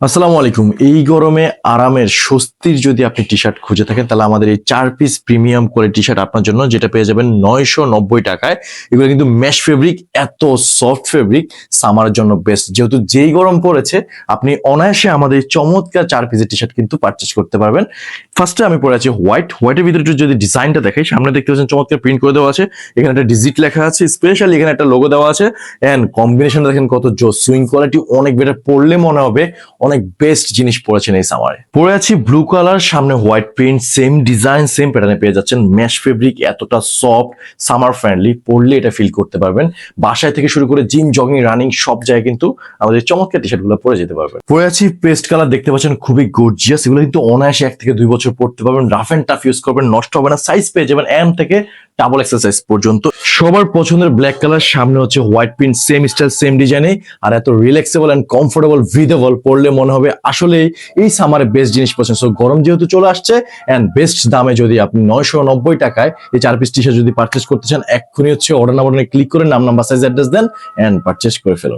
আসসালামু আলাইকুম। এই গরমে আরামের স্বস্তির যদি আপনি টি শার্ট খুঁজে থাকেন তাহলে আমাদের এই 4 piece premium quality T shirt আপনার জন্য, যেটা পেয়ে যাবেন 990 টাকায়। এগুলো কিন্তু মেশ ফেব্রিক, এত সফট ফেব্রিক, সামারের জন্য বেস্ট। যেহেতু যেই গরম পড়েছে আপনি অনায়াসে আমাদের এই চমৎকার 4 পিসের টি শার্ট কিন্তু পারচেজ করতে পারবেন। ফার্স্টে আমি পরে আছি হোয়াইটের ভিতরে একটু যদি ডিজাইনটা দেখাই, সামনে দেখতে পাচ্ছেন চমৎকার প্রিন্ট করে দেওয়া আছে, এখানে একটা ডিজিট লেখা আছে, স্পেশালি এখানে একটা লোগো দেওয়া আছে। এন্ড কম্বিনেশন দেখেন কত জোস, সুইং কোয়ালিটি অনেক বেটার, পরলে মনে হবে অনেক বেস্ট জিনিস পড়েছেন এই সামারে। পরে আছি ব্লু কালার, সামনে white print, same design same প্যাটার্নে পেয়ে যাচ্ছেন। মেশ ফেব্রিক এতটা সফট, সামার ফ্রেন্ডলি, পরলে এটা ফিল করতে পারবেন। বাসায় থেকে শুরু করে জিম, জগিং, রানিং সব জায়গায় কিন্তু আমাদের চমৎকার টি শার্ট গুলো পরে যেতে পারবেন। পরে আছি পেস্ট কালার, দেখতে পাচ্ছেন খুবই গর্জিয়াস। এগুলো কিন্তু অনায়াসে 1 থেকে 2 বছর পড়তে পারবেন, রাফ এন্ড টাফ ইউজ করবেন, নষ্ট হবে না। সাইজ পেয়ে যাবেন এম থেকে ডাবল এক্সারসাইজ পর্যন্ত। সবার পছন্দের ব্ল্যাক কালার, সামনে হচ্ছে white print, same style same ডিজাইনে, আর এত রিল্যাক্সেবল এন্ড কমফোর্টেবল, ব্রিদেবল, পরলে মনে হবে আসলে এই সামারে বেস্ট জিনিস পছন্দ। সো গরম যেহেতু চলে আসছে এন্ড বেস্ট দামে যদি আপনি 990 টাকায় এই 4 পিস টি শার্ট যদি পারচেজ করতে চান, এক্ষুনি হচ্ছে অর্ডার নাম্বারে ক্লিক করে নাম, নাম্বার, সাইজ, অ্যাড্রেস দেন এন্ড পারচেজ করে ফেলুন।